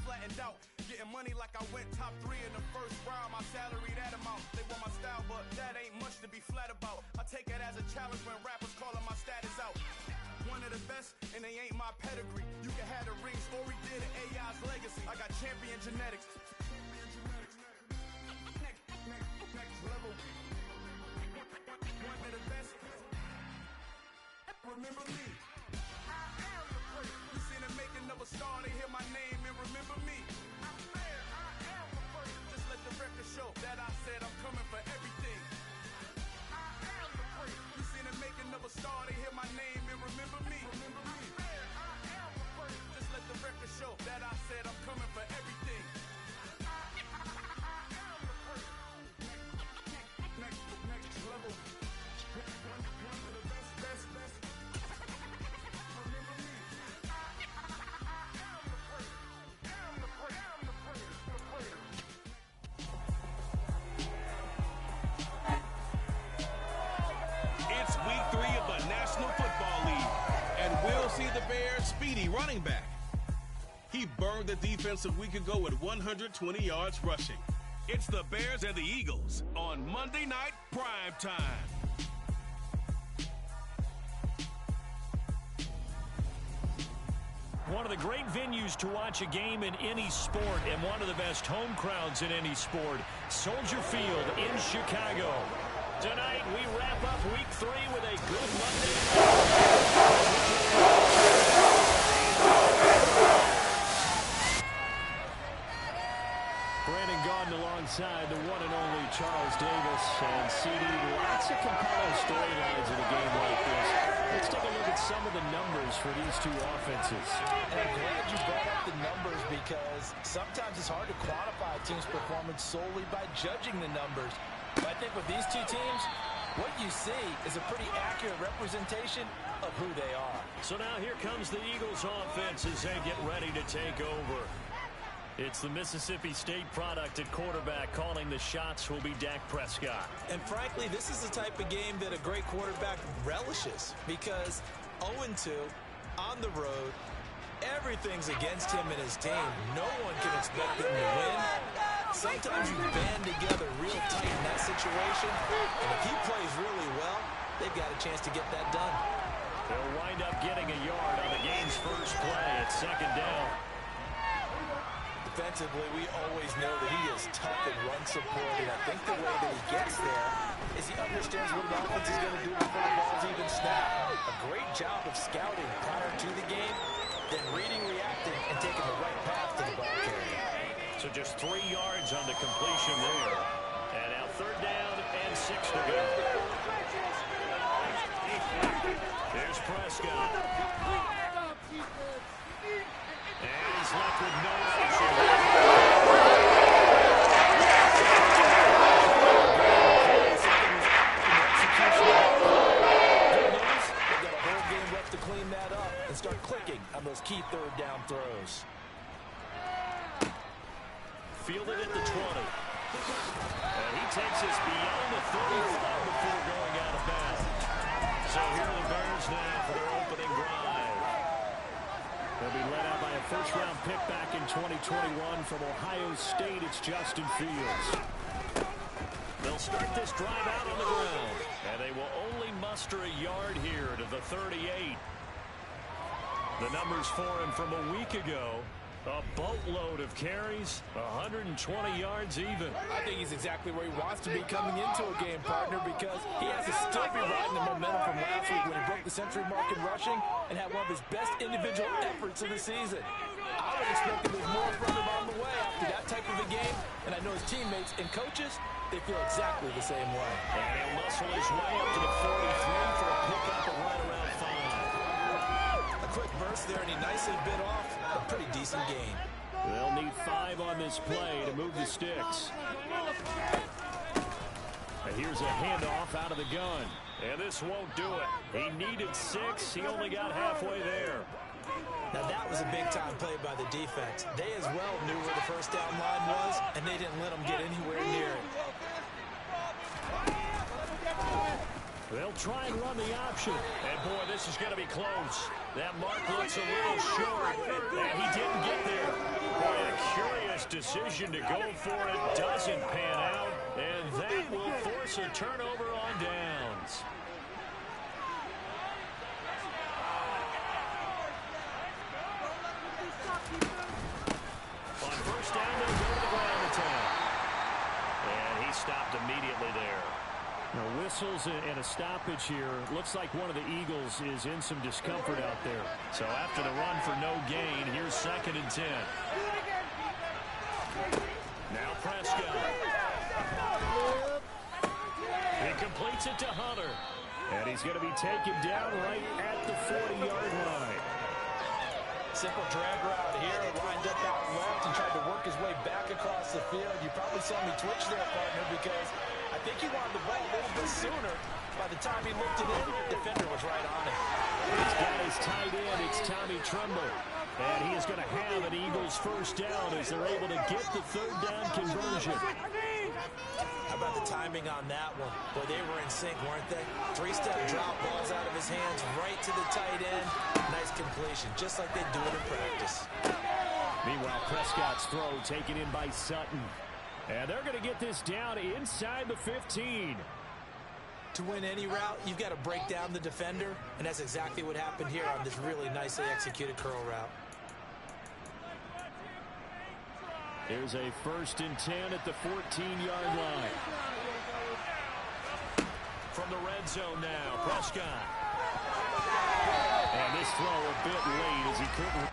flattened out. Getting money like I went top 3 in the first round. My salary that amount. They want my style, but that ain't much to be flat about. I take it as a challenge when rappers calling my status out. One of the best, and they ain't my pedigree. You can have the rings, or we did it, AI's legacy. I got champion genetics. Next level. One of the best. Remember me. You seen the making of a star, they hear my name and remember me. Just let the record show that I said I'm coming for everything. You seen the making of a star, they hear my name and remember me. Just let the record show that I said I'm coming for everything. Next level. One of the best. Remember me. It's week 3 of the National Football League, and we'll see the Bears' speedy running back. He burned the defense a week ago with 120 yards rushing. It's the Bears and the Eagles on Monday Night Prime Time. One of the great venues to watch a game in any sport and one of the best home crowds in any sport, Soldier Field in Chicago. Tonight, we wrap up week 3 with a good Monday. Brandon Gaudin alongside the one and only Charles Davis. And CD, lots of compelling storylines in a game like this. Let's take a look at some of the numbers for these two offenses. And I'm glad you brought up the numbers because sometimes it's hard to quantify a team's performance solely by judging the numbers. But I think with these two teams, what you see is a pretty accurate representation of who they are. So now here comes the Eagles offense as they get ready to take over. It's the Mississippi State product at quarterback. Calling the shots will be Dak Prescott. And frankly, this is the type of game that a great quarterback relishes because 0-2 on the road, everything's against him and his team. No one can expect them to win. Sometimes you band together real tight in that situation, and if he plays really well, they've got a chance to get that done. They'll wind up getting a yard on the game's first play at second down. Defensively, we always know that he is tough and run support, and I think the way that he gets there is he understands what an offense is going to do before the ball's even snapped. A great job of scouting prior to the game, then reading, reacting, and taking the right path to the ball carrier. So just 3 yards on the completion there. And now third down and 6 to go. There's Prescott. And he's left with no option. They've got a whole game left to clean that up and start clicking on those key third down throws. Fielded at the 20. And he takes us beyond the 35 before going out of bounds. So here are the Bears now for their opening drive. They'll be led out by a first-round pick back in 2021 from Ohio State. It's Justin Fields. They'll start this drive out on the ground. And they will only muster a yard here to the 38. The numbers for him from a week ago. A boatload of carries, 120 yards even. I think he's exactly where he wants to be coming into a game, partner, because he has to still be riding the momentum from last week when he broke the century mark in rushing and had one of his best individual efforts of the season. I would expect that there's more from him on the way after that type of a game, and I know his teammates and coaches, they feel exactly the same way. And he'll muscle his way up to the 43 for a pickup of right around 5. A quick burst there, and he nicely bit off a pretty decent gain. They'll need 5 on this play to move the sticks. And here's a handoff out of the gun. And this won't do it. He needed 6. He only got halfway there. Now that was a big-time play by the defense. They as well knew where the first down line was, and they didn't let them get anywhere near it. They'll try and run the option. And, boy, this is going to be close. That mark looks a little short, and he didn't get there. Boy, a curious decision to go for it. Doesn't pan out, and that will force a turnover on downs. On first down, they'll go to the ground attack. And he stopped immediately there. No whistles and a stoppage here. Looks like one of the Eagles is in some discomfort out there. So after the run for no gain, here's 2nd and 10. Now Prescott. He completes it to Hunter. And he's going to be taken down right at the 40-yard line. Simple drag route here, lined up out left and tried to work his way back across the field. You probably saw me twitch there, partner, because I think he wanted the ball a little bit sooner. By the time he looked it in, the defender was right on it. He's got his tight end. It's Tommy Tremble. And he is going to have an Eagles first down as they're able to get the 3rd down conversion. How about the timing on that one? Boy, they were in sync, weren't they? 3-step drop, balls out of his hands, right to the tight end. Nice completion, just like they do it in practice. Meanwhile, Prescott's throw taken in by Sutton. And they're going to get this down inside the 15. To win any route, you've got to break down the defender, and that's exactly what happened here on this really nicely executed curl route. Here's a 1st and 10 at the 14-yard line. From the red zone now, Prescott. And this throw a bit late as he couldn't.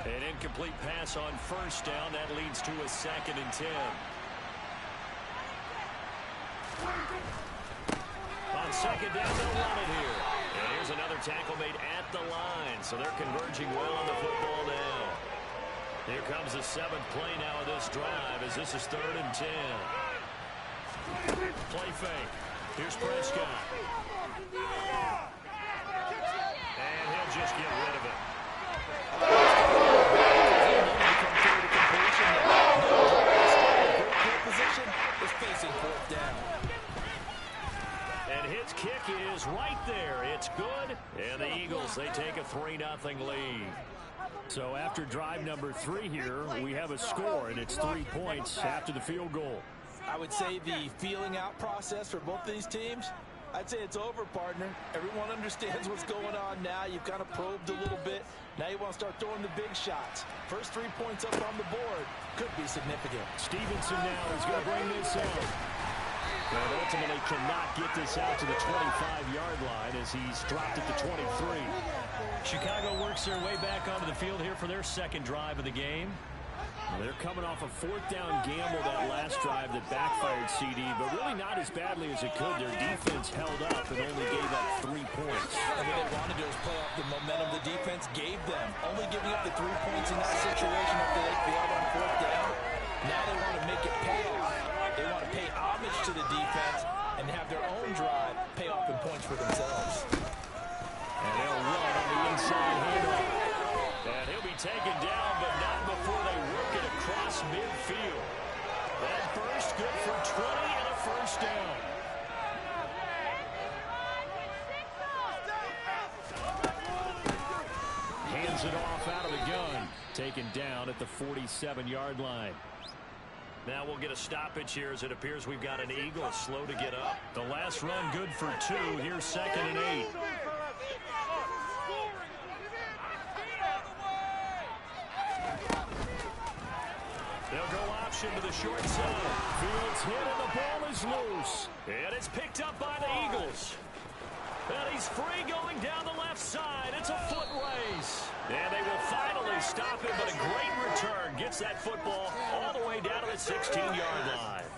An incomplete pass on first down. That leads to a 2nd and 10. On 2nd down, they'll run it here. And here's another tackle made at the line. So they're converging well on the football now. Here comes the 7th play now of this drive as this is 3rd and 10. Play fake. Here's Prescott. And he'll just get rid of it. And his kick is right there. It's good. And the Eagles, they take a 3-0 lead. So after drive number 3 here, we have a score, and it's 3 points after the field goal. I would say the feeling out process for both of these teams, I'd say it's over, partner. Everyone understands what's going on now. You've kind of probed a little bit. Now you want to start throwing the big shots. First 3 points up on the board could be significant. Stevenson now is going to bring this out. But ultimately cannot get this out to the 25-yard line as he's dropped it to 23. Chicago works their way back onto the field here for their 2nd drive of the game. Well, they're coming off a 4th down gamble that last drive that backfired CD, but really not as badly as it could. Their defense held up and only gave up 3 points. And what they wanted to do is play off the momentum the defense gave them. Only giving up the 3 points in that situation after they failed on 4th down. Now they want to make it pay off. They want to pay homage to the defense and have their own drive pay off in points for themselves. And they'll run on the inside handoff. And he'll be taken down, but not before they work it across midfield. That burst good for 20 and a first down. Hands it off out of the gun. Taken down at the 47-yard line. Now we'll get a stoppage here as it appears we've got an Eagle slow to get up. The last run good for 2. Here's 2nd and 8. They'll go option to the short side. Fields hit and the ball is loose. And it's picked up by the Eagles. And he's free going down the left side. It's a foot race. And they will finally stop him, but a great return gets that football all the way down to the 16-yard line.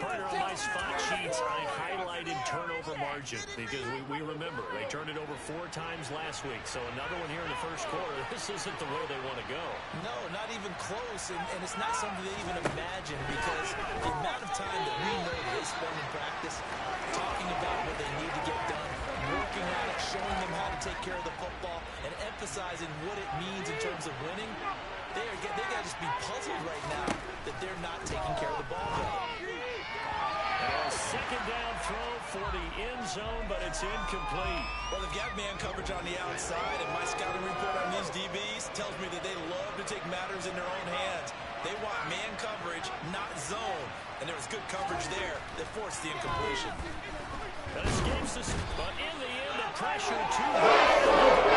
Partner, on my spot sheets, I highlighted turnover margin because we remember they turned it over 4 times last week. So another one here in the first quarter. This isn't the way they want to go. No, not even close, and it's not something they even imagine because the amount of time that we know they spend in practice talking about what they need to get done, work working on it, showing them how to take care of the football, and emphasizing what it means in terms of winning. They got to just be puzzled right now that they're not taking care of the ball well. A second down throw for the end zone, but it's incomplete. Well, they've got man coverage on the outside, and my scouting report on these DBs tells me that they love to take matters in their own hands. They want man coverage, not zone. And there was good coverage there that forced the incompletion. That escapes us, but in the end, the pressure too high.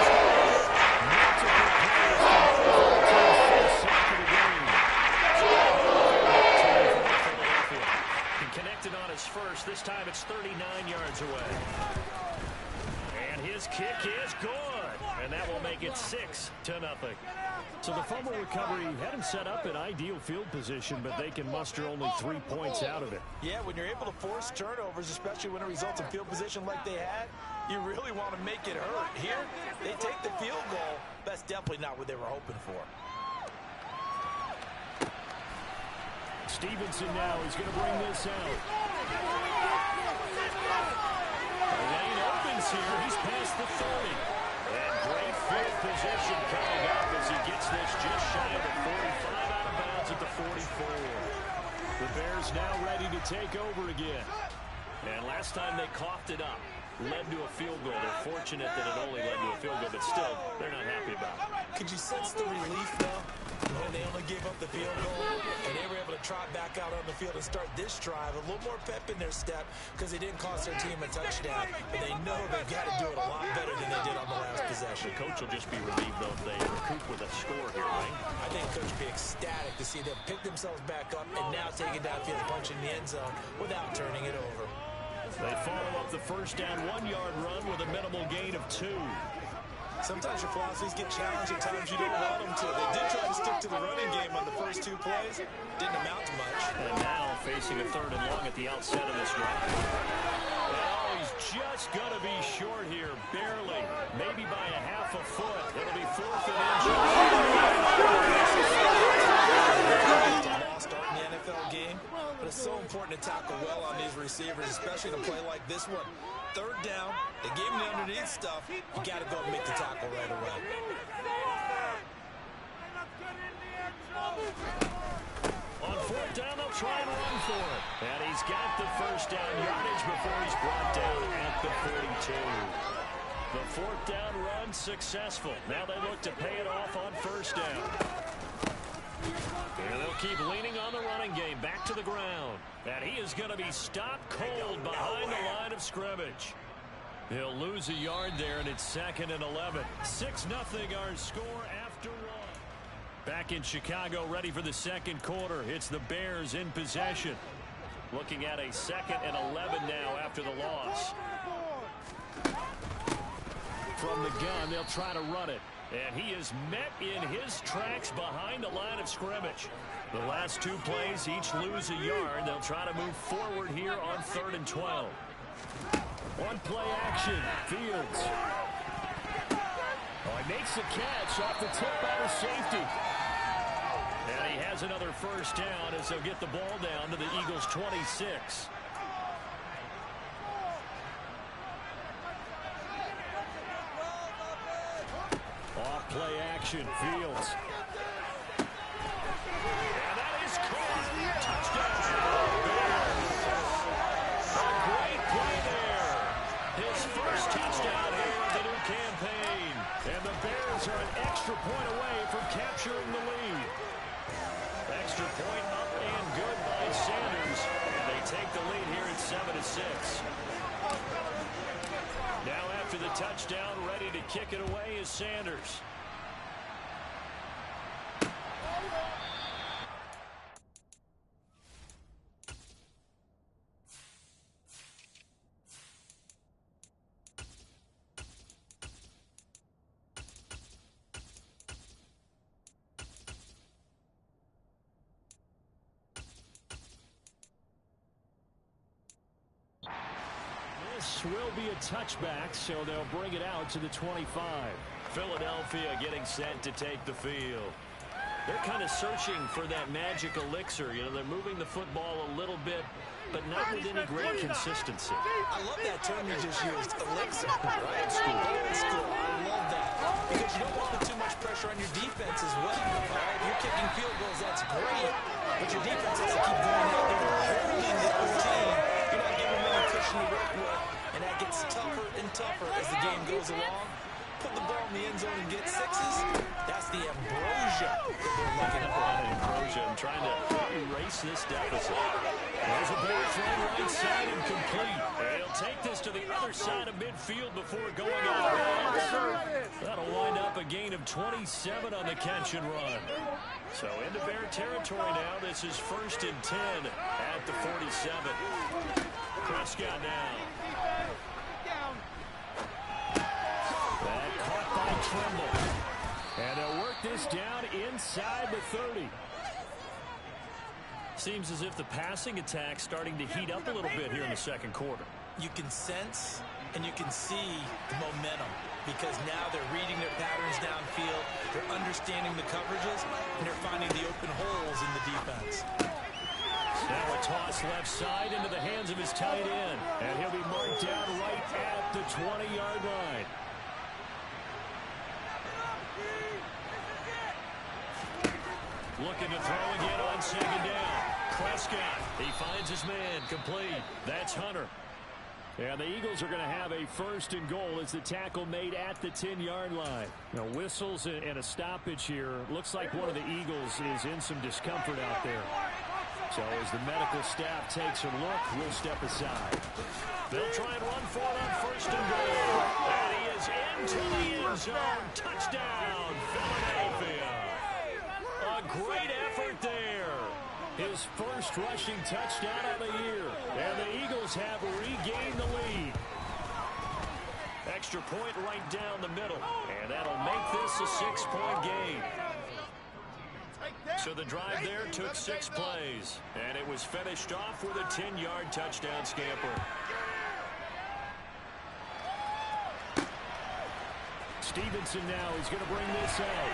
Multiple players sack of the game. He connected on his first. This time it's 39 yards away. And his kick is good. And that will make it 6-0. So the fumble recovery had him set up in ideal field position, but they can muster only 3 points out of it. Yeah, when you're able to force turnovers, especially when it results in field position like they had, you really want to make it hurt. Here, they take the field goal. That's definitely not what they were hoping for. Stevenson now is going to bring this out. The lane opens here. He's past the 30. And great field position coming up as he gets this just shy of the 45, out of bounds at the 44. The Bears now ready to take over again. And last time they coughed it up, led to a field goal. They're fortunate that it only led to a field goal, but still, they're not happy about it. Could you sense the relief, though, when they only gave up the field goal and they were able to trot back out on the field and start this drive? A little more pep in their step because they didn't cost their team a touchdown, but they know they've got to do it a lot better than they did on the last possession. The coach will just be relieved, though, if they recoup with a score here, right? I think Coach will be ecstatic to see them pick themselves back up and now take it downfield, punching the end zone without turning it over. They follow up the first down 1-yard run with a minimal gain of 2. Sometimes your philosophies get challenged at times you don't want them to. They did try to stick to the running game on the first 2 plays. Didn't amount to much. And now facing a 3rd and long at the outset of this drive. Oh, he's just going to be short here, barely. Maybe by a half a foot. It'll be 4th and inches. Start in the NFL game, but it's so important to tackle well on these receivers, especially to play like this one. 3rd down, they gave him the underneath stuff. You got to go and make the tackle right away. On 4th down, they'll try and run for it. And he's got the first down yardage before he's brought down at the 42. The 4th down run successful. Now they look to pay it off on 1st down. And they'll keep leaning on the running game. Back to the ground. And he is going to be stopped cold behind the line of scrimmage. He'll lose a yard there, and it's 2nd and 11. 6-0 our score after 1. Back in Chicago, ready for the second quarter. It's the Bears in possession. Looking at a 2nd and 11 now after the loss. From the gun, they'll try to run it. And he is met in his tracks behind the line of scrimmage. The last 2 plays each lose a yard. They'll try to move forward here on 3rd and 12. One play action. Fields. Oh, he makes the catch off the tip out of safety. And he has another first down as they'll get the ball down to the Eagles' 26. Off play action. Fields. And that is caught. Touchdown. A great play there. His first touchdown here of the new campaign. And the Bears are an extra point away from capturing the lead. Extra point up and good by Sanders. And they take the lead here at 7-6. Now after the touchdown, ready to kick it away is Sanders. This will be a touchback, so they'll bring it out to the 25. Philadelphia getting set to take the field. They're kind of searching for that magic elixir. You know, they're moving the football a little bit but not with any great consistency. I love that term you just used, elixir, right? Old school. I love that. Because you don't want to put too much pressure on your defense as well, right? You're kicking field goals, that's great, but your defense has to keep going out there and holding the other team. You're not giving them any cushion to work with, and that gets tougher and tougher as the game goes along. Put the ball in the end zone and get sixes. That's the ambrosia that they're looking for. Ambrosia and trying to erase this deficit. There's a ball thrown right side and complete. And he'll take this to the other side of midfield before going out of bounds. That'll wind up a gain of 27 on the catch and run. So into Bear territory now. This is 1st and 10 at the 47. Prescott now. That caught by Trimble. And they'll work this down inside the 30. Seems as if the passing attack's starting to heat up a little bit here in the second quarter. You can sense and you can see the momentum because now they're reading their patterns downfield, they're understanding the coverages, and they're finding the open holes in the defense. Now a toss left side into the hands of his tight end, and he'll be marked down right at the 20-yard line. Looking to throw again on second down. Prescott, he finds his man, complete. That's Hunter. And the Eagles are going to have a 1st and goal as the tackle made at the 10-yard line. Now, whistles and a stoppage here. Looks like one of the Eagles is in some discomfort out there. So as the medical staff takes a look, we'll step aside. They'll try and run for it on 1st and goal. And he is into the end zone. Touchdown, Philadelphia. A great effort there. His first rushing touchdown of the year. And the Eagles have regained the lead. Extra point right down the middle. And that'll make this a 6-point game. So the drive there took 6 plays. And it was finished off with a 10-yard touchdown scamper. Stevenson now is going to bring this out.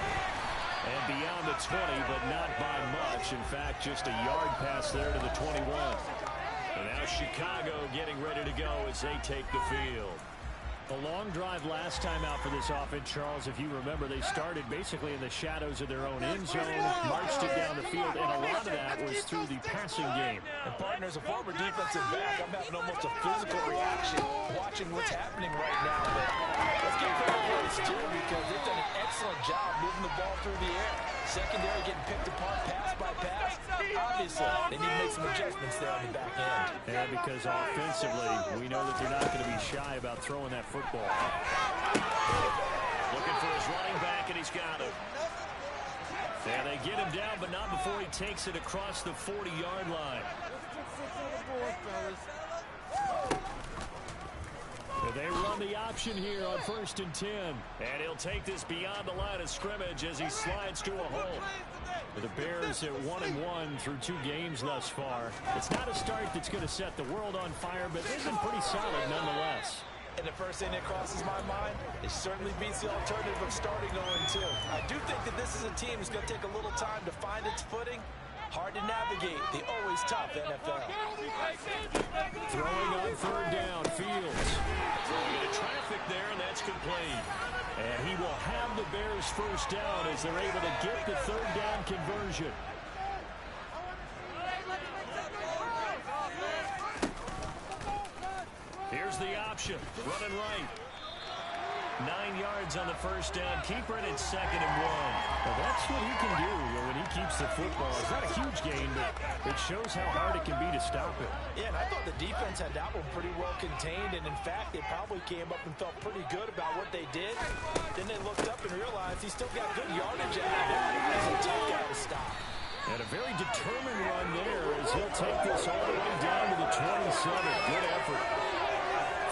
And beyond the 20, but not by much. In fact, just a yard pass there to the 21. And now Chicago getting ready to go as they take the field. A long drive last time out for this offense, Charles. If you remember, they started basically in the shadows of their own end zone, marched it down the field, and a lot of that was through the passing game. And partners, a former defensive back, I'm having almost a physical reaction watching what's happening right now. But let's give credit where it's due because they've done an excellent job moving the ball through the air. Secondary getting picked apart pass by pass. Obviously, they need to make some adjustments there on the back end. Yeah, because offensively, we know that they're not going to be shy about throwing that football. Looking for his running back, and he's got him. And they get him down, but not before he takes it across the 40-yard line. They run the option here on 1st and 10. And he'll take this beyond the line of scrimmage as he slides to a hole. The Bears at 1-1 through 2 games thus far. It's not a start that's going to set the world on fire, but they've been pretty solid nonetheless. And the first thing that crosses my mind, it certainly beats the alternative of starting 0-2. I do think that this is a team that's going to take a little time to find its footing. Hard to navigate the always tough NFL. Throwing on 3rd down, Fields. Throwing into traffic there, and that's complete. And he will have the Bears first down as they're able to get the 3rd down conversion. Here's the option, running right. 9 yards on the first down. Keeper it at 2nd and 1. Well, that's what he can do when he keeps the football. It's not a huge gain, but it shows how hard it can be to stop it. Yeah, and I thought the defense had that one pretty well contained, and in fact, they probably came up and felt pretty good about what they did. Then they looked up and realized he still got good yardage out of that. He's a tough guy to stop. And a very determined run there as he'll take this all the way down to the 27. Good effort.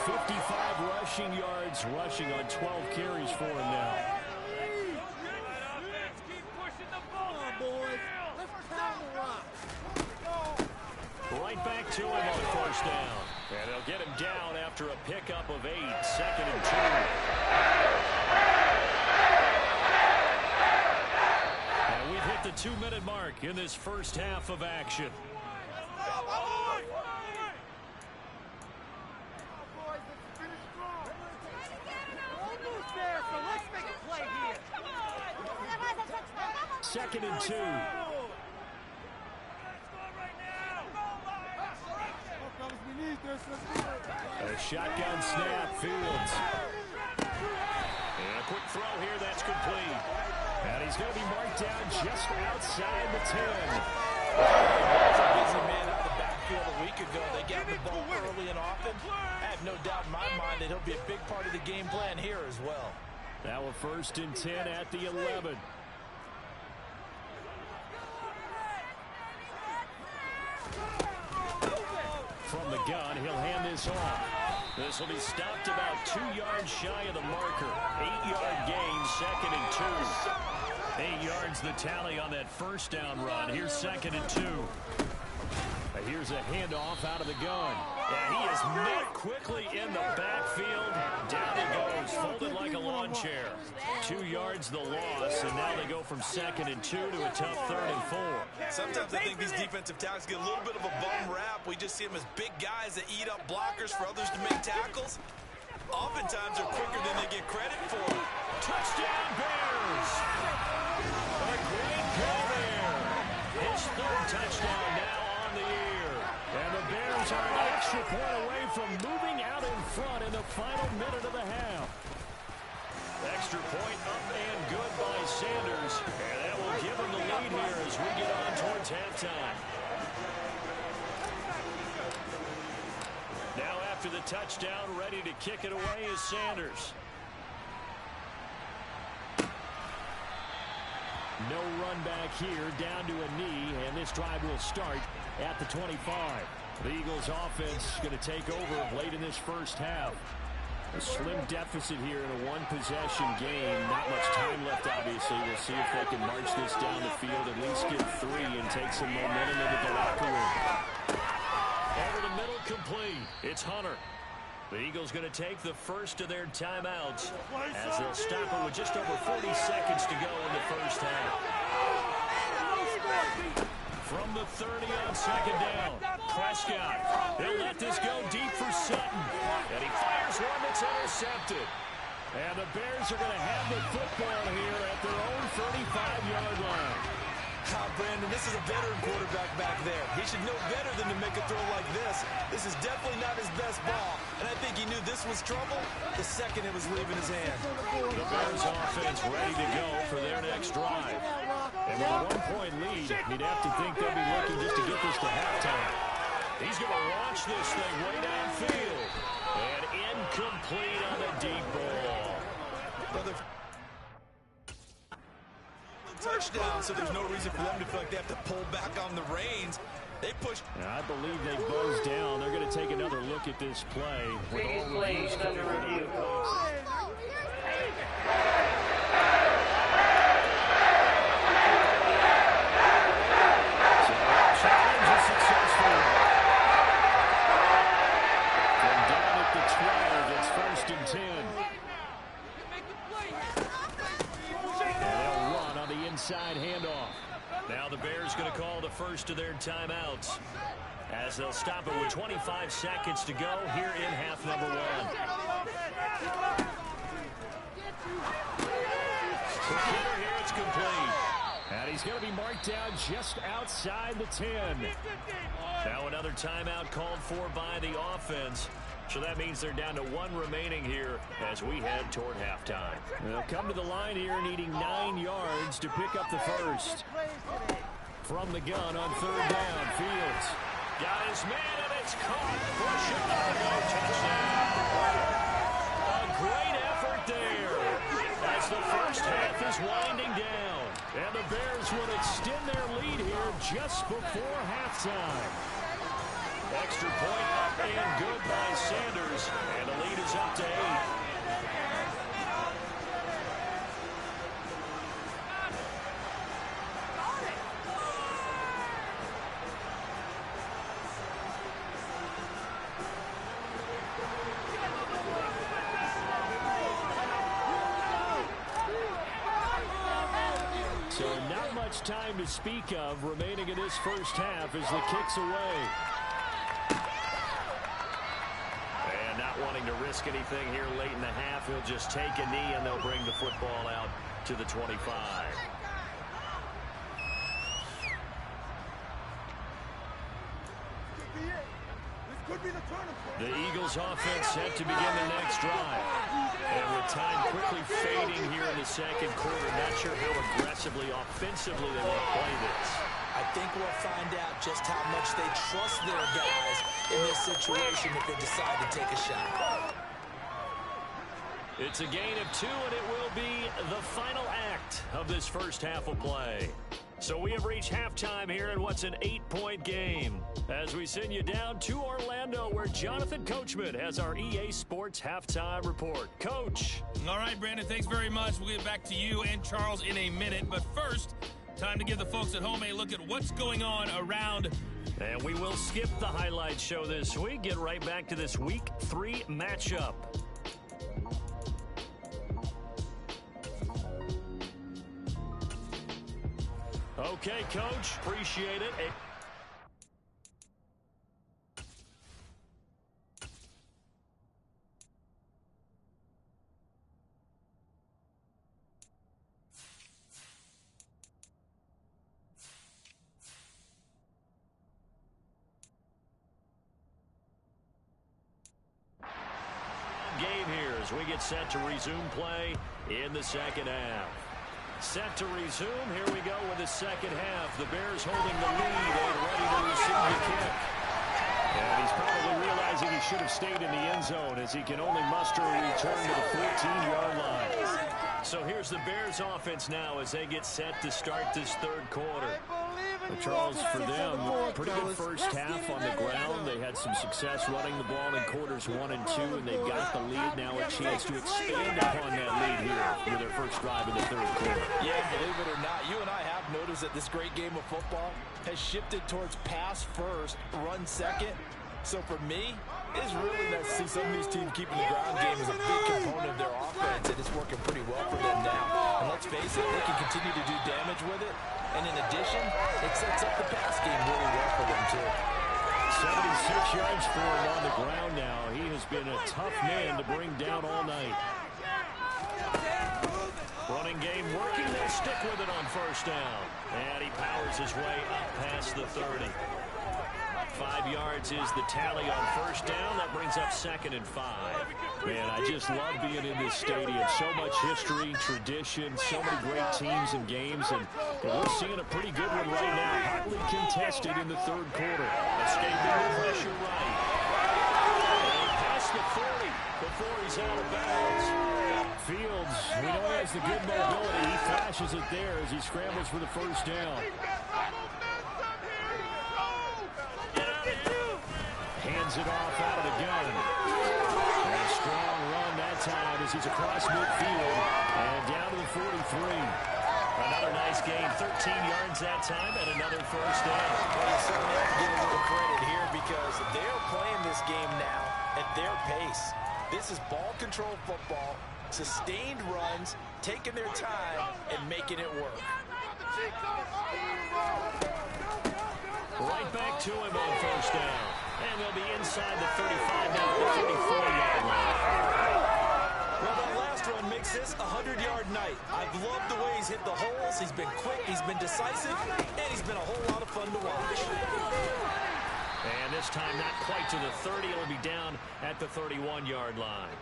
55 rushing yards, rushing on 12 carries for him now. Right back to him on 1st down. And they'll get him down after a pickup of 8, 2nd and 2. And we've hit the 2-minute mark in this first half of action. 2nd and 2. A shotgun snap, Fields. And a quick throw here, that's complete. And he's going to be marked down just outside the 10. That's a busy man out of the backfield a week ago. They get the ball early and often. I have no doubt in my mind that he'll be a big part of the game plan here as well. Now a 1st and 10 at the 11. From the gun, he'll hand this off. This will be stopped about 2 yards shy of the marker. 8-yard gain, 2nd and 2. 8 yards the tally on that 1st down run. Here's 2nd and 2. Here's a handoff out of the gun. And he is met quickly in the backfield. Down he goes, folded like a lawn chair. 2 yards the loss, and now they go from 2nd and 2 to a tough 3rd and 4. Sometimes I think these defensive tackles get a little bit of a bum rap. We just see them as big guys that eat up blockers for others to make tackles. Oftentimes they're quicker than they get credit for. Touchdown Bears! A great play there. His 3rd touchdown now on the year. And the Bears are an extra point away from moving out in front in the final minute of the half. Extra point up and good by Sanders. And that will give him the lead here as we get on towards halftime. Now after the touchdown, ready to kick it away is Sanders. No run back here, down to a knee, and this drive will start at the 25. The Eagles offense going to take over late in this 1st half. A slim deficit here in a one-possession game. Not much time left, obviously. We'll see if they can march this down the field, at least get 3 and take some momentum into the locker room. Over the middle, complete. It's Hunter. The Eagles going to take the first of their timeouts as they'll stop it with just over 40 seconds to go in the 1st half. From the 30 on 2nd down, Prescott. He'll let this go deep for Sutton. And he fires one that's intercepted. And the Bears are going to have the football here at their own 35-yard line. Brandon, this is a veteran quarterback back there. He should know better than to make a throw like this. This is definitely not his best ball. And I think he knew this was trouble the second it was leaving his hand. The Bears offense ready to go for their next drive. And with a 1-point lead, you'd have to think they'll be looking just to get this to halftime. He's going to launch this thing way downfield. And incomplete on the deep ball. Touchdown, so there's no reason for them to feel like they have to pull back on the reins. They push. I believe they buzzed down. They're going to take another look at this play. With all reviews coming review. So challenge is successful. From down at the 12, it's 1st and 10. Inside handoff. Now the Bears going to call the first of their timeouts as they'll stop it with 25 seconds to go here in half number 1. Here it's complete. And he's going to be marked down just outside the 10. Now another timeout called for by the offense. So that means they're down to 1 remaining here as we head toward halftime. They'll come to the line here needing 9 yards to pick up the first. From the gun on 3rd down, Fields got his man and it's caught for Chicago. Touchdown. A great effort there as the 1st half is winding down. And the Bears will extend their lead here just before halftime. Extra point up and good by Sanders. And the lead is up to 8. So not much time to speak of remaining in this 1st half as the kick's away. Wanting to risk anything here late in the half, he'll just take a knee and they'll bring the football out to the 25. The Eagles offense set to begin their next drive. And with time quickly fading here in the second quarter, not sure how aggressively, offensively they want to play this. I think we'll find out just how much they trust their guys in this situation if they decide to take a shot. It's a gain of 2, and it will be the final act of this first half of play. So we have reached halftime here in what's an 8-point game. As we send you down to Orlando, where Jonathan Coachman has our EA Sports halftime report. Coach. All right, Brandon, thanks very much. We'll get back to you and Charles in a minute. But first, time to give the folks at home a look at what's going on around. And we will skip the highlight show this week. Get right back to this Week 3 matchup. Okay, Coach. Appreciate it. Game here as we get set to resume play in the second half. Set to resume. Here we go with the second half. The Bears holding the lead and ready to receive the kick. And he's probably realizing he should have stayed in the end zone as he can only muster a return to the 14-yard line. So here's the Bears offense now as they get set to start this third quarter. Charles, for them, pretty good first half on the ground. They had some success running the ball in quarters 1 and 2, and they've got the lead now, a chance to expand upon that lead here with their first drive in the third quarter. Yeah, believe it or not, you and I have noticed that this great game of football has shifted towards pass first, run second. So for me, it's really nice to see some of these teams keeping the ground game as a big component of their offense, and it's working pretty well for them now. And let's face it, they can continue to do damage with it. And in addition, it sets up the pass game really well for them, too. 76 yards for him on the ground now. He has been a tough man to bring down all night. Running game working. They'll stick with it on first down. And he powers his way up past the 30. 5 yards is the tally on first down. That brings up 2nd and 5. Man, I just love being in this stadium. So much history, tradition, so many great teams and games. And we're seeing a pretty good one right now. Hotly contested in the third quarter. Escaping the pressure right. And past the 40 before he's out of bounds. Fields, we know he has the good mobility. He flashes it there as he scrambles for the first down. Hands it off out of the gun. And a strong run that time as he's across midfield and down to the 43. Another nice gain, 13 yards that time, and another first down. Well, so they have to give a little credit here because they're playing this game now at their pace. This is ball control football, sustained runs, taking their time, and making it work. Right back to him on first down. And they'll be inside the 35 now at the 34-yard line. Well, that last run makes this a 100-yard night. I've loved the way he's hit the holes. He's been quick, he's been decisive, and he's been a whole lot of fun to watch. And this time not quite to the 30. It'll be down at the 31-yard line.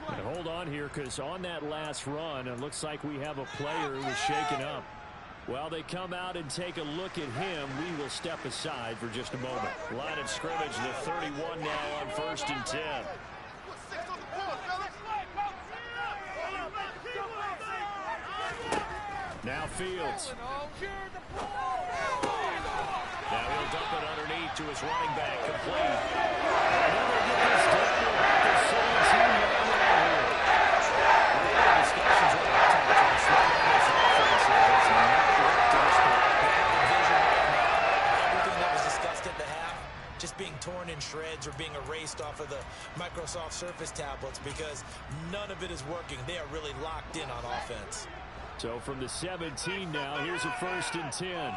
And hold on here because on that last run, it looks like we have a player who was shaken up. While they come out and take a look at him, we will step aside for just a moment. Line of scrimmage, the 31 now on 1st and 10. Now Fields. Now he'll dump it underneath to his running back, complete. And then they get this down to about the 17-yard line here. Discussions are about to slow down this offense. Everything that was discussed at the half just being torn in shreds or being erased off of the Microsoft Surface tablets because none of it is working. They are really locked in on offense. So from the 17 now, here's a 1st and 10.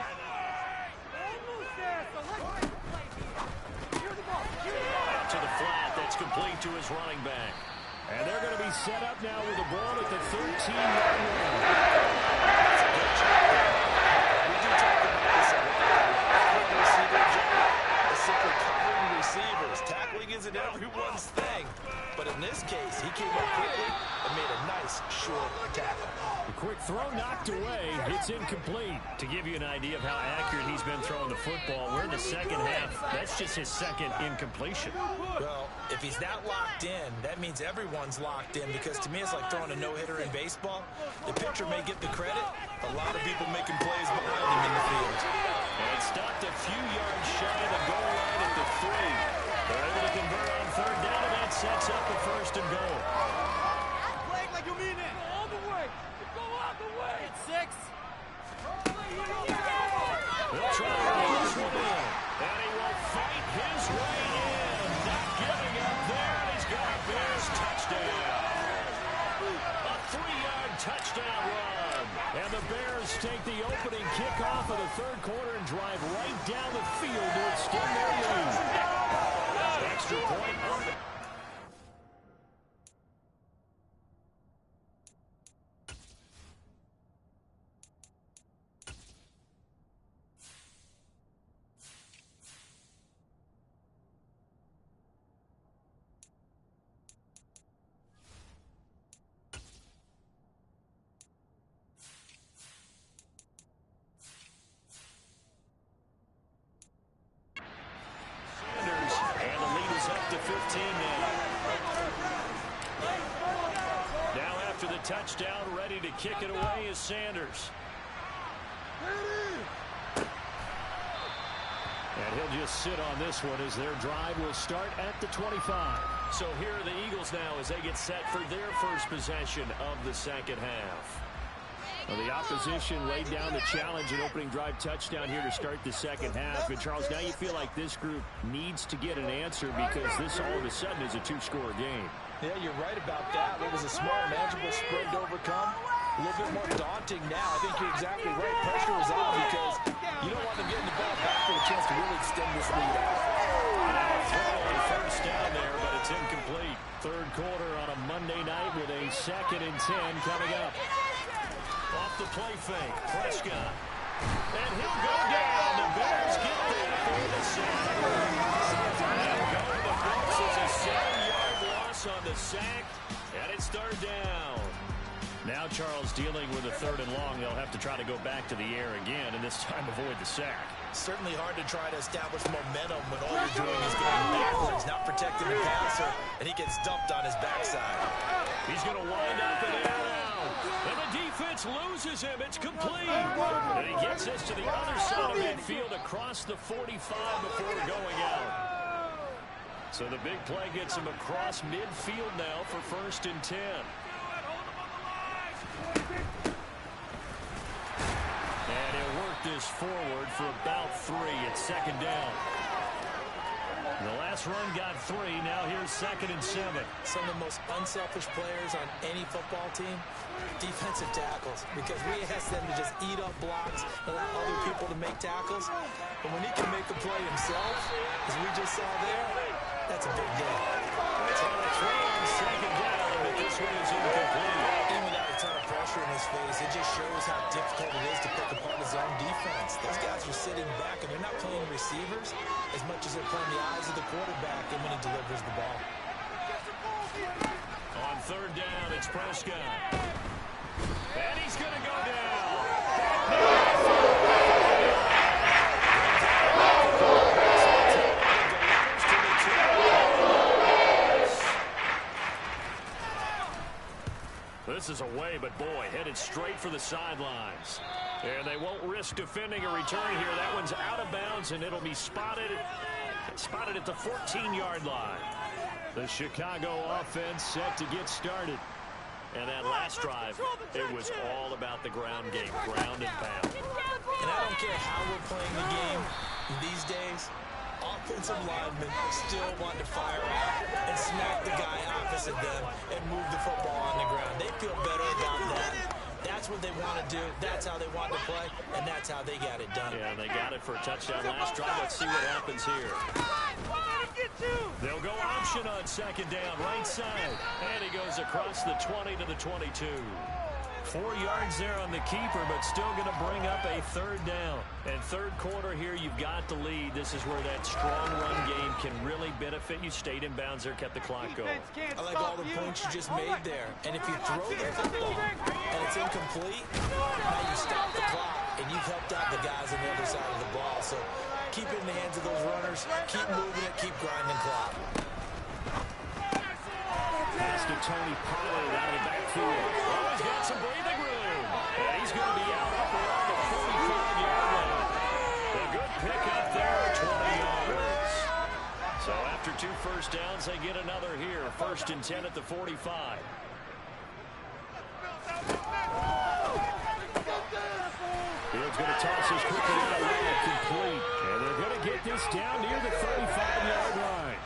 Out to the flat, that's complete to his running back. And they're going to be set up now with the ball at the 13-yard line. That's a good job. We do talk about this a lot. Receiver job is simply covering receivers. Tackling isn't everything. actual tackle. The quick throw knocked away. It's incomplete. To give you an idea of how accurate he's been throwing the football, we're in the second half. That's just his second incompletion. Well, if he's that locked in, that means everyone's locked in, because to me it's like throwing a no-hitter in baseball. The pitcher may get the credit. A lot of people making plays behind him in the field. And it stopped a few yards shy of the goal line at the 3. They're able to convert on third down, and that sets up the first and goal. Play like you mean it. All the way. Go all the way. It's 6. He'll try to run this one in. And he will fight his way in. Not giving up there, and he's got a Bears touchdown. A 3-yard touchdown run. And the Bears take the opening kickoff of the third quarter and drive right down the field to extend their lead. Extra point on the... Touchdown, ready to kick it away is Sanders. And he'll just sit on this one as their drive will start at the 25. So here are the Eagles now as they get set for their first possession of the second half. Well, the opposition laid down the challenge and opening drive touchdown here to start the second half. And, Charles, now you feel like this group needs to get an answer because this all of a sudden is a 2-score game. Yeah, you're right about that. It was a small, manageable spread to overcome. A little bit more daunting now. I think you're exactly right. Pressure was on because you don't want them getting the ball back with a chance to really extend this lead out. Now a throw on first down there, but it's incomplete. Third quarter on a Monday night with a 2nd and 10 coming up. Off the play fake, Prescott. And he'll go down. The Bears get there for the sack. And go to the books. It's a 7-yard loss on the sack, and it's third down. Now Charles dealing with a 3rd and long. They'll have to try to go back to the air again, and this time avoid the sack. Certainly hard to try to establish momentum when all you're doing is going backwards, not protecting the passer, and he gets dumped on his backside. He's going to wind up in air now, and the defense loses him. It's complete, and he gets us to the other side of midfield across the 45 before going out. So the big play gets him across midfield now for 1st and 10. And he'll work this forward for about 3 at 2nd down. The last run got 3. Now here's 2nd and 7. Some of the most unselfish players on any football team, defensive tackles, because we ask them to just eat up blocks, allow other people to make tackles. But when he can make a play himself, as we just saw there, that's a big deal. It's on a throw on 2nd down, but this one is incomplete. Even without a ton of pressure in his face, it just shows how difficult it is to pick apart his own defense. Those guys are sitting back, and they're not playing receivers as much as they're playing the eyes of the quarterback and when he delivers the ball. On 3rd down, it's Prescott. And he's going to go down. This is away, but boy, headed straight for the sidelines. And they won't risk defending a return here. That one's out of bounds, and it'll be spotted at the 14-yard line. The Chicago offense set to get started. And that last drive, it was all about the ground game, ground and pound. And I don't care how we're playing the game these days, offensive linemen still want to fire out and smack the guy opposite them and move the football on the ground. They feel better about that. That's what they want to do. That's how they want to play, and that's how they got it done. Yeah, they got it for a touchdown last drive. Let's see what happens here. They'll go option on 2nd down, right side. And he goes across the 20 to the 22. 4 yards there on the keeper, but still going to bring up a third down. And third quarter here, you've got the lead. This is where that strong run game can really benefit you. Stayed in bounds there, kept the clock going. I like all the points you just made there. And if you throw the football and it's incomplete, now you stop the clock, and you've helped out the guys on the other side of the ball. So keep it in the hands of those runners, keep moving it, keep grinding clock. Pass to Tony Pollard out of the backfield. Oh, he's got some breathing room. And he's going to be out up around the 45-yard line. A good pickup there, 20 yards. So after 2 first downs, they get another here. 1st and 10 at the 45. Field's going to toss this quickly out wide, complete. And they're going to get this down near the 35-yard line.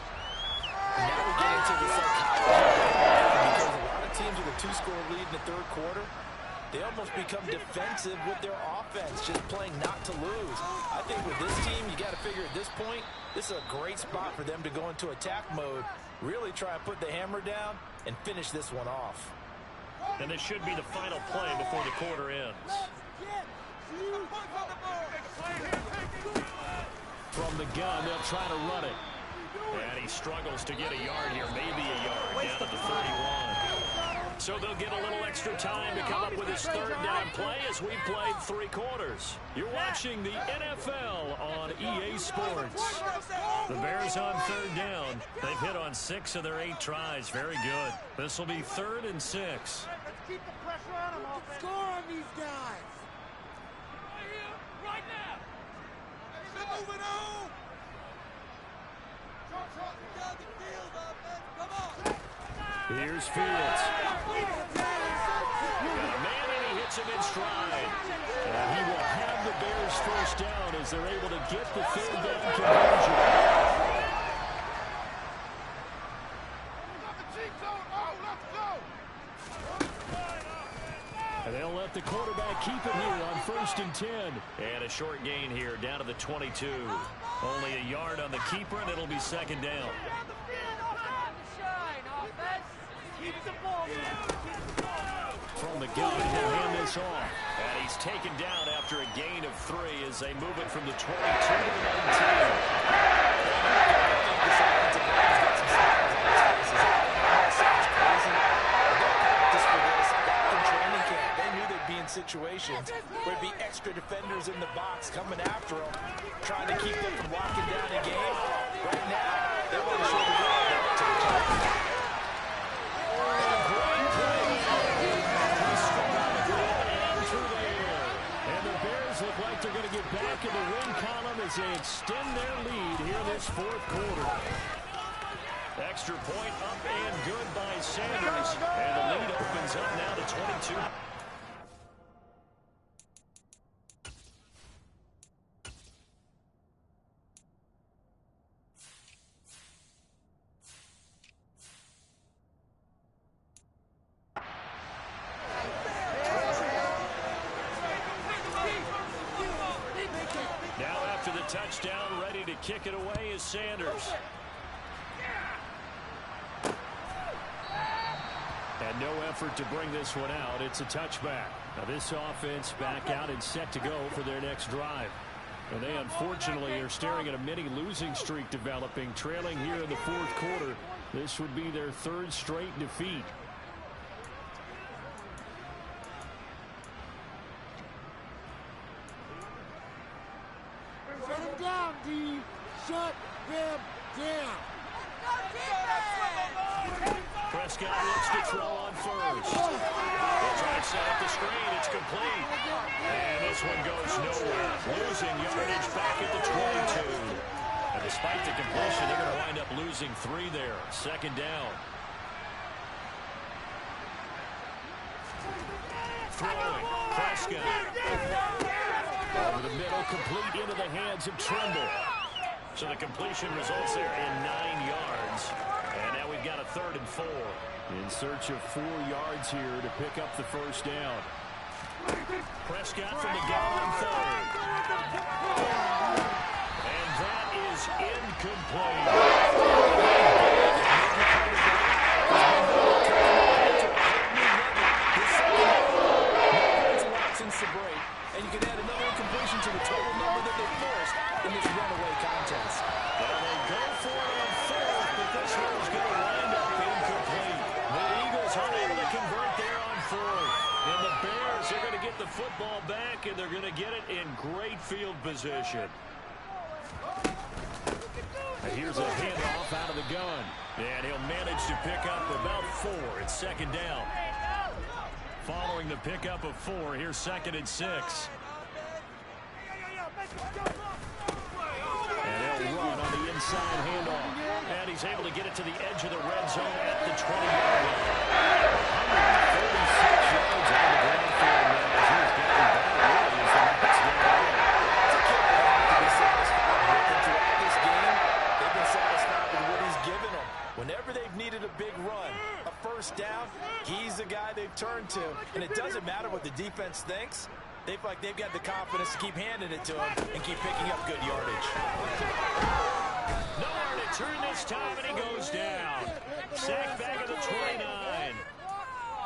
Now we get into the psychology because a lot of teams with a 2-score lead in the third quarter, they almost become defensive with their offense, just playing not to lose. I think with this team, you got to figure at this point, this is a great spot for them to go into attack mode, really try and put the hammer down and finish this one off. And this should be the final play before the quarter ends. From the gun, they'll try to run it. And he struggles to get a yard here, maybe a yard, down at the 31. So they'll get a little extra time to come up with his third down play as we played 3 quarters. You're watching the NFL on EA Sports. The Bears on third down. They've hit on 6 of their 8 tries. Very good. This will be 3rd and 6. Let's keep the pressure on them. Score on these guys. Right here, right now. Keep moving on. Here's Fields. Got a man and he hits him in stride. And he will have the Bears first down as they're able to get the third down conversion. And they'll let the quarterback keep it here on 1st and 10. And a short gain here down to the 22. Only a yard on the keeper, and it'll be 2nd down. From the gun, he'll hand this off. And he's taken down after a gain of 3 as they move it from the 22 to the 19. Situations where it'd be extra defenders in the box coming after them, trying to keep them from locking down a game. Right now, they want to show the world to the Giants. And the Bears look like they're going to get back in the win column as they extend their lead here this 4th quarter. Extra point up and good by Sanders. And the lead opens up now to 22. Touchdown, ready to kick it away is Sanders. And no effort to bring this one out. It's a touchback. Now this offense back out and set to go for their next drive. And they unfortunately are staring at a mini losing streak developing, trailing here in the 4th quarter. This would be their 3rd straight defeat. Shut them down, D. Shut them down. Prescott looks to throw on 1st. They'll try to set up the screen. It's complete. And this one goes nowhere. Losing yardage back at the 22. And despite the completion, they're going to wind up losing 3 there. 2nd down. Throwing. Prescott. Over the middle, complete into the hands of Tremble. So the completion results there in 9 yards. And now we've got a 3rd and 4. In search of 4 yards here to pick up the first down. Prescott from the gun on 3rd. And that is incomplete. and you can add another incompletion to the total number that they forced in this runaway contest. Well, they go for it on fourth, but this one's going to wind up incomplete. The Eagles unable to convert there on fourth. And the Bears are going to get the football back, and they're going to get it in great field position. And here's a handoff out of the gun. And he'll manage to pick up about 4. It's second down. Following the pickup of 4, here's 2nd and 6. And they'll run on the inside handoff. And he's able to get it to the edge of the red zone at the 20-yard line. 136 yards on the ground field now. He's getting better really as the next down. It's a kid that has to be satisfied with him throughout this game. They've been satisfied with what he's given them. Whenever they've needed a big run, a first down, he's the guy they've turned to. And it doesn't matter what the defense thinks. They feel like they've got the confidence to keep handing it to him and keep picking up good yardage. Nowhere to turn this time, and he goes down. Sack back at the 29.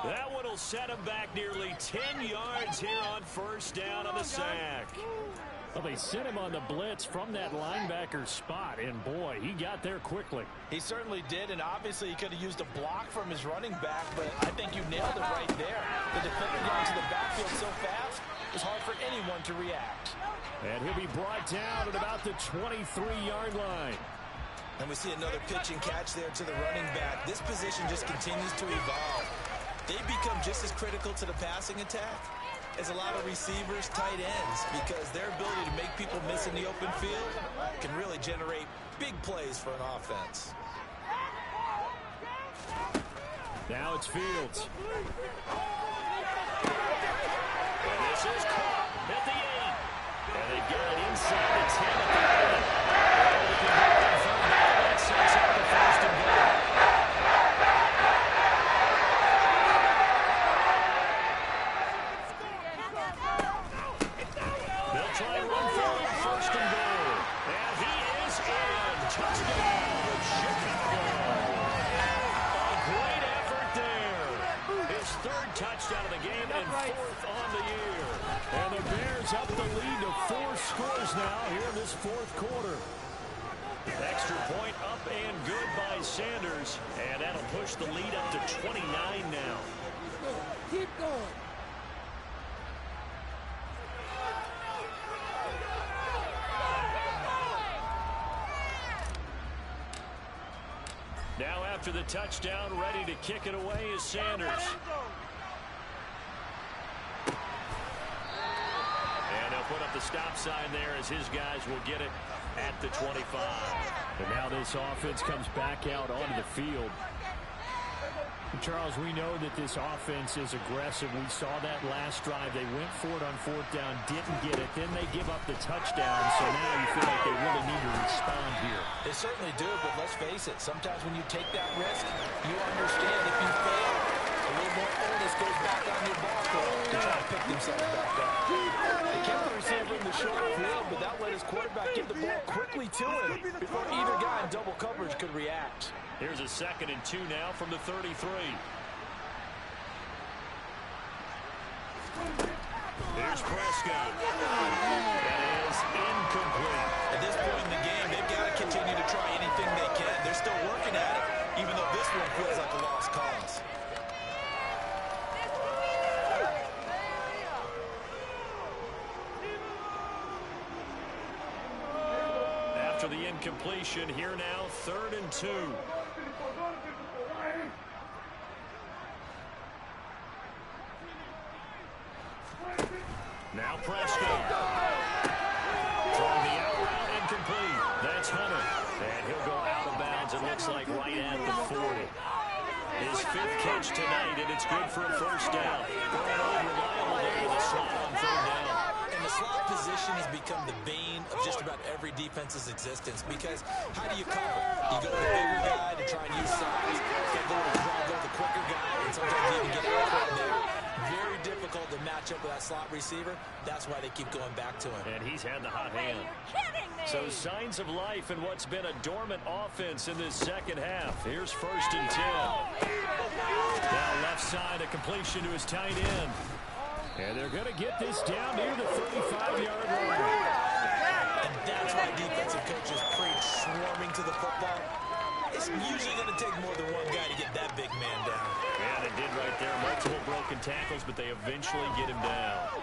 That one will set him back nearly 10 yards here on first down on the sack. Well, they sent him on the blitz from that linebacker spot, and boy, he got there quickly. He certainly did, and obviously he could have used a block from his running back, but I think you nailed it right there. The defender got to the backfield so fast, it was hard for anyone to react. And he'll be brought down at about the 23-yard line. And we see another pitch and catch there to the running back. This position just continues to evolve. They become just as critical to the passing attack as a lot of receivers, tight ends, because their ability to make people miss in the open field can really generate big plays for an offense. Now it's Fields. And this is caught at the 8. And they get it inside the 10 at the 11. That sets up the first and goal. They'll try and run for it, first and goal. And he is in. Touchdown, Chicago. A great effort there. His 3rd touchdown of the game and 4th on the year. And the Bears up the lead to 4 scores now here in this 4th quarter. Extra point up and good by Sanders. And that'll push the lead up to 29 now. Keep going. Now after the touchdown, ready to kick it away is Sanders. And they'll put up the stop sign there as his guys will get it at the 25. And now this offense comes back out onto the field. Charles, we know that this offense is aggressive. We saw that last drive. They went for it on 4th down, didn't get it. Then they give up the touchdown, so now you feel like they really need to respond here. They certainly do, but let's face it. Sometimes when you take that risk, you understand if you fail, a little more onus goes back on your ball club to try to pick themselves back up. They kept the receiver in the short field, but that let his quarterback get the ball quickly to him before either guy in double coverage could react. Here's a 2nd and 2 now from the 33. Here's Prescott. That is incomplete. At this point in the game, they've got to continue to try anything they can. They're still working at it, even though this one feels like a lost cause. After the incompletion, here now, 3rd and 2. Now Prescott. Throwing the out route incomplete. That's Hunter. And he'll go out of bounds, it looks like right at the 40. His 5th catch tonight, and it's good for a first down. Going on reliable there to the slot on 3rd down. And the slot position has become the bane of just about every defense's existence, because how do you cover? You go with the bigger guy to try and use size. You go with the quicker guy, and sometimes you even get out from there. Very difficult to match up with that slot receiver. That's why they keep going back to him. And he's had the hot hand. So signs of life in what's been a dormant offense in this second half. Here's 1st and 10. Now left side, a completion to his tight end. And they're going to get this down near the 35-yard line. And that's why defensive coaches preach swarming to the football. It's usually going to take more than one guy to get that big man down. Yeah, they did right there. Multiple broken tackles, but they eventually get him down.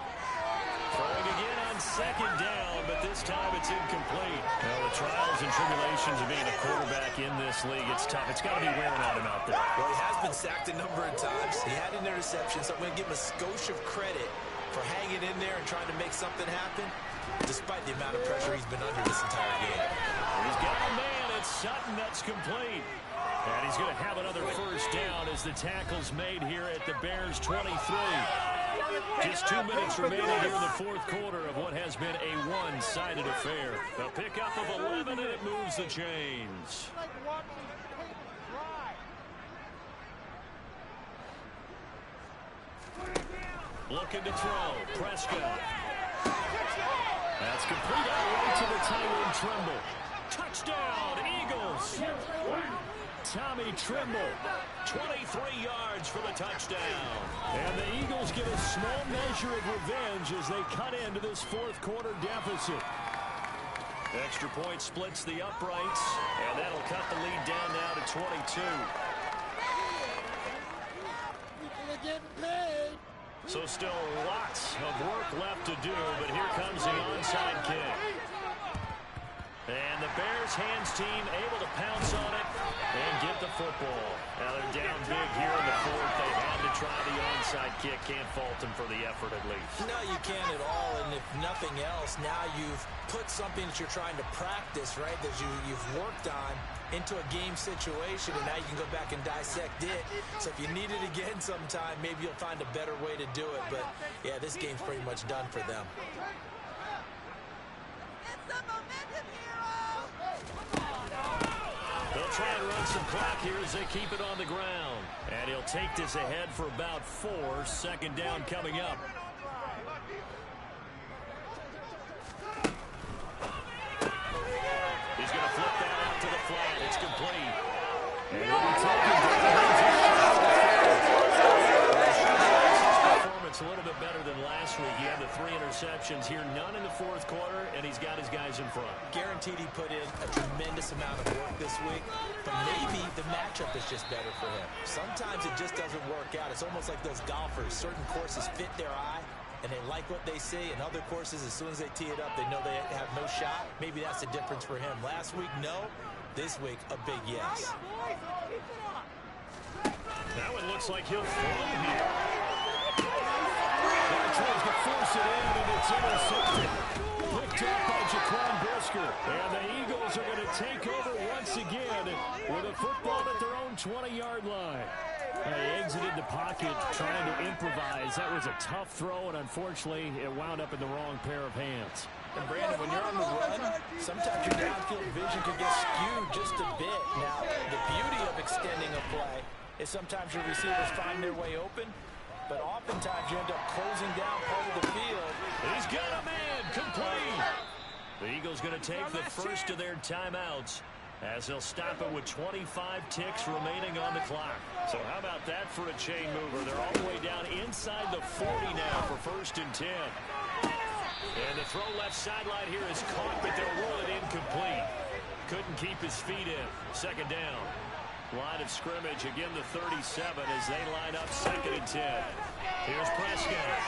Throwing again on second down, but this time it's incomplete. Well, the trials and tribulations of being a quarterback in this league, it's tough. It's got to be wearing on him out there. Well, he has been sacked a number of times. He had an interception, so I'm going to give him a skosh of credit for hanging in there and trying to make something happen, despite the amount of pressure he's been under this entire game. He's got a man. It's Sutton. That's complete. And he's going to have another first down as the tackle's made here at the Bears' 23. Just 2 minutes remaining here in the fourth quarter of what has been a one-sided affair. A pickup of 11, and it moves the chains. Looking to throw. Prescott. That's complete all the way to the Tyrone Trimble. Touchdown, Eagles. Tommy Trimble, 23 yards for the touchdown. And the Eagles get a small measure of revenge as they cut into this fourth quarter deficit. Extra point splits the uprights, and that'll cut the lead down now to 22. People are getting paid. So still lots of work left to do, but here comes the onside kick. And the Bears hands team able to pounce on it and get the football. Now they're down big here in the fourth. They had to try the onside kick. Can't fault them for the effort at least. No, you can't at all. And if nothing else, now you've put something that you're trying to practice, right, that you've worked on into a game situation, and now you can go back and dissect it. So if you need it again sometime, maybe you'll find a better way to do it. But, yeah, this game's pretty much done for them. They'll try and run some clock here as they keep it on the ground. And he'll take this ahead for about 4. Second down coming up. He's going to flip that out to the flat. It's complete. And he'll be taken down. Performance a little bit better than last week. He had the 3 interceptions here, none in the fourth quarter, and he's got his guys in front. Guaranteed he put in a tremendous amount of work this week, but maybe the matchup is just better for him. Sometimes it just doesn't work out. It's almost like those golfers. Certain courses fit their eye, and they like what they see, and other courses, as soon as they tee it up, they know they have no shot. Maybe that's the difference for him. Last week, no. This week, a big yes. Now it looks like he'll throw here. Tries to force it in, and it's intercepted. Picked up by Jaquan Brisker. And the Eagles are going to take over once again with a football at their own 20-yard line. They exited the pocket trying to improvise. That was a tough throw, and unfortunately, it wound up in the wrong pair of hands. And Brandon, when you're on the run, sometimes your downfield vision can get skewed just a bit. Now, the beauty of extending a play is sometimes your receivers find their way open, but oftentimes you end up closing down part of the field. He's got a man, complete. The Eagles going to take the first of their timeouts as they'll stop it with 25 ticks remaining on the clock. So how about that for a chain mover? They're all the way down inside the 40 now for 1st and 10. And the throw left sideline here is caught, but they'll roll it incomplete. Couldn't keep his feet in. Second down. Line of scrimmage, again the 37 as they line up 2nd and 10. Here's Prescott.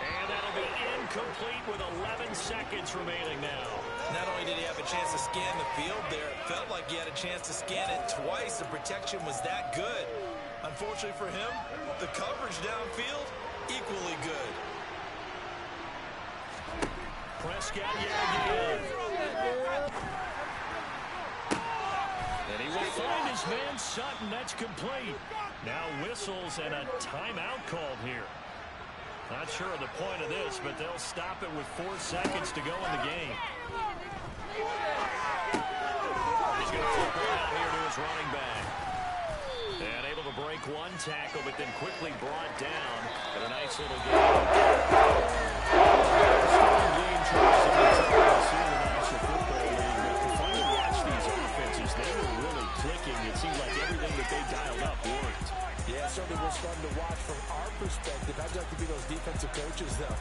And that'll be incomplete with 11 seconds remaining now. Not only did he have a chance to scan the field there, it felt like he had a chance to scan it twice. The protection was that good. Unfortunately for him, the coverage downfield, equally good. Prescott yet again. And he will find his man Sutton. That's complete. Now whistles and a timeout called here. Not sure of the point of this, but they'll stop it with 4 seconds to go in the game. He's going to flip it out here to his running back. And able to break one tackle, but then quickly brought down. And a nice little game. Tries to see the National Football League, but to finally watch these offenses, they were really it seemed like everything that they dialed up worked. Yeah, certainly was fun to watch from our perspective. I'd like to be those defensive coaches, though.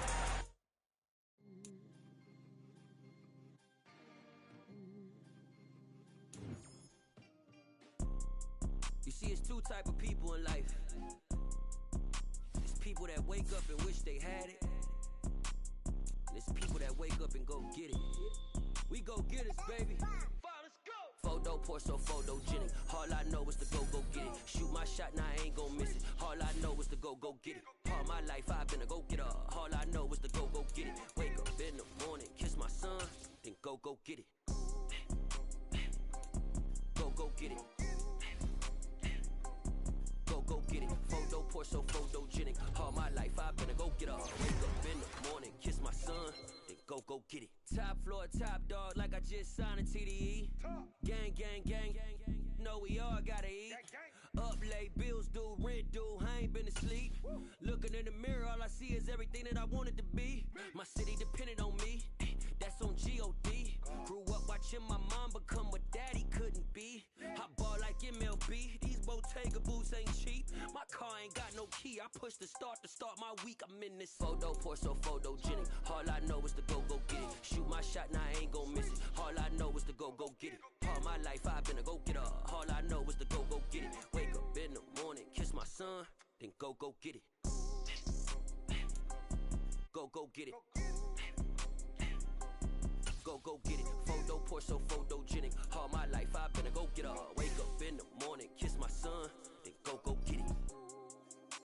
You see, it's two type of people in life. It's people that wake up and wish they had it. And it's people that wake up and go get it. We go get it, baby. Photo poor, so photogenic. All I know is to go get it. Shoot my shot, now I ain't gon' miss it. All I know is to go get it. All my life I've been a go-getter. All I know is to go get it. Wake up in the morning, kiss my son, then go get it. Go get it. Go get it. Photo poor, so photogenic. All my life I've been a go-getter. Wake up in the morning, kiss my son, then go get it. Top floor, top dog, like I just signed a TDE. Gang, gang, gang, gang, gang. No, we all gotta eat. Up late, bills due, rent due, I ain't been asleep. Looking in the mirror, all I see is everything that I wanted to be. My city depended on me, that's on G.O.D. Grew up watching my mom become what daddy couldn't be. I ball like MLB, these Bottega boots ain't cheap. My car ain't got no key, I push the start to start my week. I'm in this photo poor, so photogenic. All I know is to go get it. Shoot my shot, now I ain't gon' miss it. All I know is to go get it. All my life I've been a go-getter. All I know is to go get it. Wake up in the morning, kiss my son, then go get it. Go get it. Go get it. Photo poor, so photogenic. All my life I've been a go-getter. Wake up